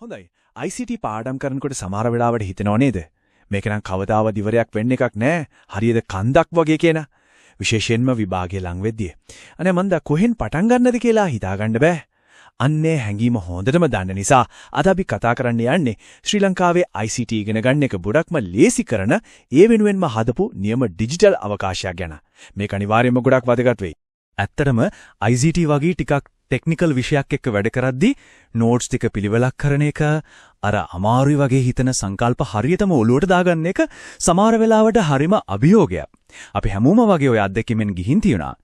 හොඳයි. ICT පාඩම් කරනකොට සමහර වෙලාවට හිතෙනව නේද? මේක නම් කවදාවත් ඉවරයක් වෙන්න එකක් නෑ. හරියද කන්දක් වගේ කියන. විශේෂයෙන්ම විභාගයේ ලඟ වෙද්දී. අනේ මන්ද කොහෙන් පටන් ගන්නද කියලා හිතාගන්න බෑ. අන්නේ හැංගීම හොඳටම දන්න නිසා අද අපි කතා කරන්න යන්නේ ශ්‍රී ලංකාවේ ICT ඉගෙන ගන්න එක ගොඩක්ම ලේසි කරන ඒ වෙනුවෙන්ම හදපු නියම ඩිජිටල් අවකාශයක් ගැන. මේක අනිවාර්යයෙන්ම ගොඩක් වැදගත් වෙයි. ඇත්තටම ICT වගේ ටිකක් ටෙක්නිකල් විෂයක් එක්ක වැඩ කරද්දී නෝට්ස් ටික පිළිවෙලක් කරන එක අර අමාරුයි වගේ හිතන සංකල්ප හරියටම ඔලුවට දාගන්න එක සමහර වෙලාවට හරිම අභියෝගයක්. අපි හැමෝම වගේ ඔය අත්දැකීමෙන් ගිහින් තියුණා.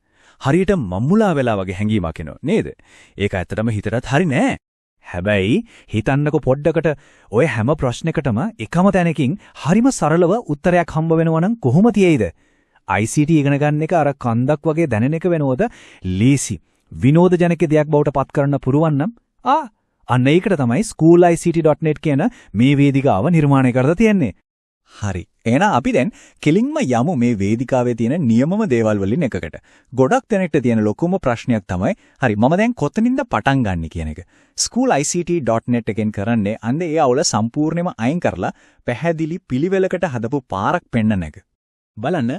හරියට මම්මුලා වෙලා වගේ හැංගීමක් එනවා නේද? ඒක ඇත්තටම හිතටත් හරි නෑ. හැබැයි හිතන්නකො පොඩ්ඩකට ඔය හැම ප්‍රශ්නයකටම එකම තැනකින් හරිම සරලව උත්තරයක් හම්බ වෙනවා නම් කොහොම තියෙයිද? ICT ඉගෙන ගන්න එක අර කන්දක් වගේ දැනෙන එක වෙනවද? ලීසි විනෝදජනක දෙයක් බවට පත් කරන්න පුරුවන් නම් අන්න ඒකට තමයි schoolict.net කියන මේ වේදිකාව නිර්මාණය කරලා තියෙන්නේ. හරි. එහෙනම් අපි දැන් කෙලින්ම යමු මේ වේදිකාවේ තියෙන නියමම දේවල් වලින් එකකට. ගොඩක් දෙනෙක්ට තියෙන ලොකුම ප්‍රශ්නයක් තමයි හරි මම දැන් කොතනින්ද පටන් ගන්න කියන එක. schoolict.net එකෙන් කරන්නේ අන්න ඒ අවුල සම්පූර්ණයෙන්ම අයින් කරලා පැහැදිලි පිළිවෙලකට හදපු පාරක් පෙන්නන එක. බලන්න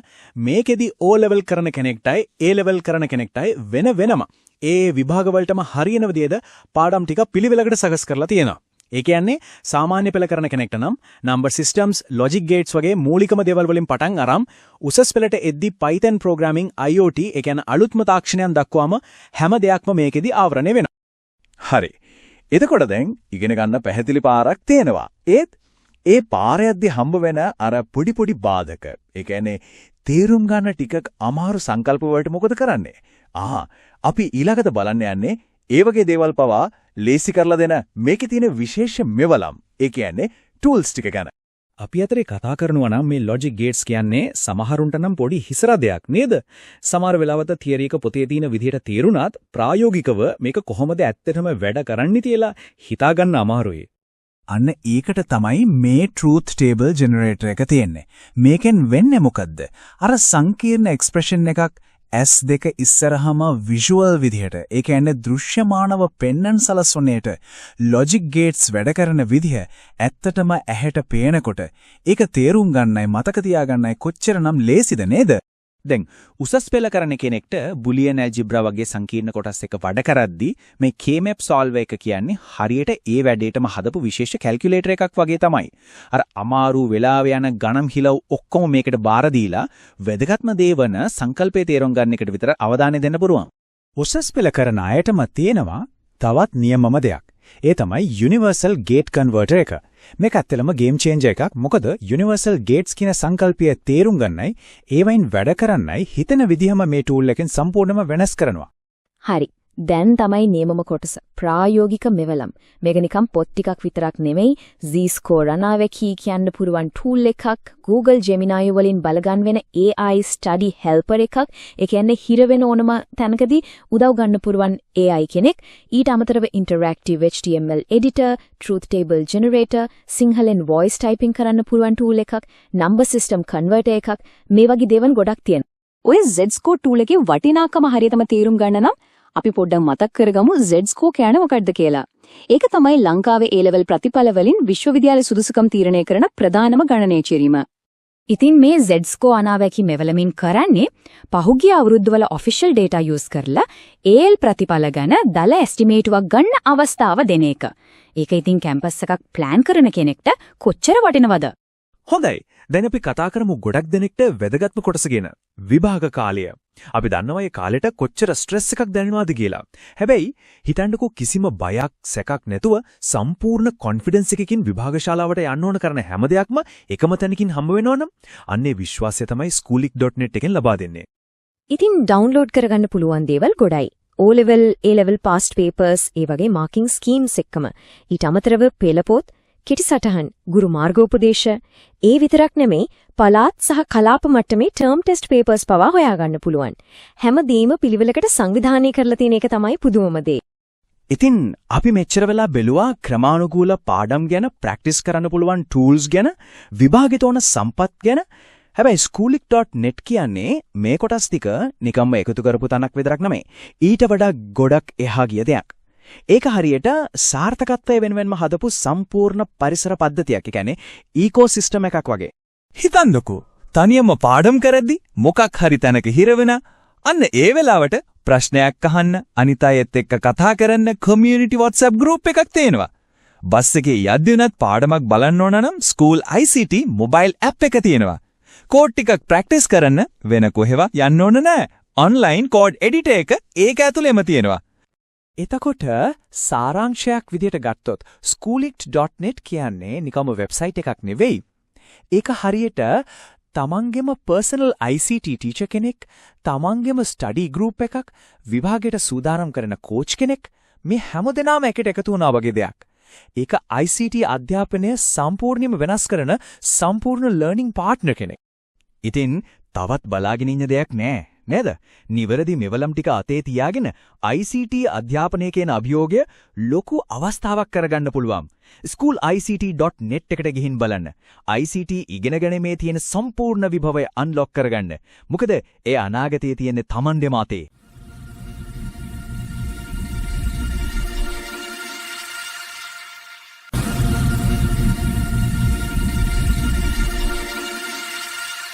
මේකෙදි O level කරන කෙනෙක්ටයි A level කරන කෙනෙක්ටයි වෙනම ඒ විභාග වලටම හරියන විදිහට පාඩම් ටික පිළිවෙලකට සකස් කරලා තියෙනවා. ඒ කියන්නේ සාමාන්‍ය පෙළ කරන කෙනෙක්ට නම් number systems, logic gates වගේ මූලිකම දේවල් වලින් පටන් අරන් උසස් පෙළට එද්දි Python programming, IoT ඒ කියන්නේ අලුත්ම තාක්ෂණයන් දක්වාම හැම දෙයක්ම මේකෙදි ආවරණය වෙනවා. හරි. එතකොට දැන් ඉගෙන ගන්න පැහැදිලි පාරක් තියෙනවා. ඒ පාරයක්දී හම්බ වෙන අර පොඩි බාධක. ඒ කියන්නේ තේරුම් ගන්න ටිකක් අමාරු සංකල්ප වලට මොකද කරන්නේ? අපි ඊළඟට බලන්න යන්නේ ඒ වගේ දේවල් පවා ලේසි කරලා දෙන මේකේ තියෙන විශේෂ මෙවලම්. ඒ කියන්නේ tools ටික ගැන. අපි අතරේ කතා කරනවා නම් මේ logic gates කියන්නේ සමහරුන්ට නම් පොඩි හිසරදයක් නේද? සමහර වෙලාවට තියරි එක පොතේ තියෙන විදිහට තේරුණාත් ප්‍රායෝගිකව මේක කොහොමද ඇත්තටම වැඩ කරන්නේ කියලා හිතා ගන්න අමාරුයි. අන්න ඒකට තමයි මේ truth table generator එක තියෙන්නේ. මේකෙන් වෙන්නේ මොකද්ද? අර සංකීර්ණ එක්ස්ප්‍රෙෂන් එකක් S2 ඉස්සරහම visual විදිහට, ඒ කියන්නේ දෘශ්‍යමානව පෙන්වන්න සලස්වන්නේට logic gates වැඩ කරන විදිහ ඇත්තටම ඇහැට පේනකොට ඒක තේරුම් ගන්නයි මතක තියාගන්නයි කොච්චරනම් ලේසිද නේද? දැන් උසස් පෙළ කරන කෙනෙක්ට බුලියන් ඇල්ජිබ්‍රා වගේ සංකීර්ණ කොටස් එක වැඩ කරද්දී මේ K-map solver එක කියන්නේ හරියට ඒ වැඩේටම හදපු විශේෂ කැල්කියුලේටර් එකක් වගේ තමයි. අර අමාරු වෙලාව යන ගණන් හිලව් ඔක්කොම මේකට බාර දීලා වැදගත්ම දේ වන සංකල්පයේ තේරුම් ගන්න එකට විතර අවධානය දෙන්න පුරුවන්. උසස් පෙළ කරන අයටම තියෙනවා තවත් නියමම දෙයක්. ඒ තමයි Universal Gate Converter එක. මේක ඇත්තටම game changer එකක්. මොකද Universal Gates කියන සංකල්පය තේරුම් ගන්නයි, ඒවයින් වැඩ කරන්නයි හිතන විදිහම මේ tool එකෙන් සම්පූර්ණයෙන්ම වෙනස් කරනවා. හරි. දැන් තමයි නියමම කොටස. ප්‍රායෝගික මෙවලම්. මේක නිකන් පොත් ටිකක් විතරක් නෙමෙයි, Z-score අනාවැකී කියන්න පුරුවන් tool එකක්, Google Gemini වලින් බලගන්න වෙන AI study helper එකක්. ඒ කියන්නේ හිර වෙන ඕනම තැනකදී උදව් ගන්න පුරුවන් AI කෙනෙක්. ඊට අමතරව interactive HTML editor, truth table generator, සිංහලෙන් voice typing කරන්න පුරුවන් tool එකක්, number system converter එකක්. මේ වගේ දේවල් ගොඩක් තියෙනවා. ඔය Z-score tool එකේ වටිනාකම හරියටම තේරුම් ගන්න නම් අපි පොඩ්ඩක් මතක් කරගමු Z-score කියන්නේ මොකක්ද කියලා. ඒක තමයි ලංකාවේ A-level ප්‍රතිඵල වලින් විශ්වවිද්‍යාල සුදුසුකම් තීරණය කරන ප්‍රධානම ගණනය කිරීම. ඉතින් මේ Z-score අනාවැකී මෙවලමින් කරන්නේ පහුගිය අවුරුද්දවල official data use කරලා AL ප්‍රතිඵල ගැන දල estimate-ක් ගන්න අවස්ථාව දෙන එක. ඒක ඉතින් කැම්පස් එකක් plan කරන කෙනෙක්ට කොච්චර වටිනවද? හොඳයි. දැන් අපි කතා කරමු ගොඩක් දෙනෙක්ට වැදගත්ම කොටස ගැන. විභාග කාලය. අපි දන්නවා මේ කාලෙට කොච්චර ස්ට්‍රෙස් එකක් දැනෙනවද කියලා. හැබැයි හිතන්නකෝ කිසිම බයක් සැකක් නැතුව සම්පූර්ණ කොන්ෆිඩන්ස් එකකින් විභාග ශාලාවට යන්න ඕන කරන හැම දෙයක්ම එකම තැනකින් හම්බ වෙනවනම් අන්නේ විශ්වාසය තමයි schoolict.net එකෙන් ලබා දෙන්නේ. ඉතින් ඩවුන්ලෝඩ් කරගන්න පුළුවන් දේවල් ගොඩයි. O level, A level past papers ඒ වගේ marking schemes එක්කම. ඊට අමතරව පෙළපොත්, කෙටි සටහන්, ගුරු මාර්ගෝපදේශ ඒ විතරක් නෙමෙයි පළාත් සහ කලාප මට්ටමේ term test papers පවා හොයාගන්න පුළුවන්. හැමදේම පිළිවෙලකට සංවිධානය කරලා තියෙන එක තමයි පුදුමම දේ. ඉතින් අපි මෙච්චර වෙලා බැලුවා ක්‍රමානුකූල පාඩම් ගැන, ප්‍රැක්ටිස් කරන්න පුළුවන් tools ගැන, විභාගෙට ඕන සම්පත් ගැන. හැබැයි schoolict.net කියන්නේ මේ කොටස් ටික නිකම්ම එකතු කරපු තැනක් විතරක් නෙමෙයි. ඊට වඩා ගොඩක් එහා ගිය දෙයක්. ඒක හරියට සාර්ථකත්වය වෙනුවෙන්ම හදපු සම්පූර්ණ පරිසර පද්ධතියක්. ඒ කියන්නේ ඉකෝසිස්ටම් එකක් වගේ. හිතන්නකෝ තනියම පාඩම් කරද්දි මොකක් හරි තැනක හිර වෙනා අන්න ඒ වෙලාවට ප්‍රශ්නයක් අහන්න අනිත් අයත් එක්ක කතා කරන්න කමියුනිටි WhatsApp group එකක් තියෙනවා. බස් එකේ යද්දි උනත් පාඩමක් බලන්න ඕන නම් ස්කූල් ICT මොබයිල් ඇප් එක තියෙනවා. කෝඩ් ටිකක් ප්‍රැක්ටිස් කරන්න වෙන කොහෙවත් යන්න ඕන නෑ. ඔන්ලයින් කෝඩ් එඩිටර් එක ඒක ඇතුළේම තියෙනවා. එතකොට සාරාංශයක් විදියට ගත්තොත් schoolit.net කියන්නේ නිකම්ම වෙබ්සයිට් එකක් නෙවෙයි. ඒක හරියට තමන්ගේම පර්සනල් ICT ටීචර් කෙනෙක්, තමන්ගේම ස්ටඩි ගෲප් එකක්, විභාගයට සූදානම් කරන කෝච් කෙනෙක් මේ හැමදෙනාම එකට එකතු වුණා වගේ දෙයක්. ඒක ICT අධ්‍යාපනය සම්පූර්ණයෙන්ම වෙනස් කරන සම්පූර්ණ ලර්නින් පාර්ට්නර් කෙනෙක්. ඉතින් තවත් බලාගෙන ඉන්න දෙයක් නෑ නේද? නිවැරදි මෙවලම් ටික අතේ තියාගෙන ICT අධ්‍යාපනය කියන අභියෝගය ලොකු අවස්ථාවක් කරගන්න පුළුවන්. schoolict.net එකට ගිහින් බලන්න. ICT ඉගෙන ගැනීමේ තියෙන සම්පූර්ණ විභවය අන්ලොක් කරගන්න. මොකද ඒ අනාගතයේ තියෙන තමන්ගේම අතේ.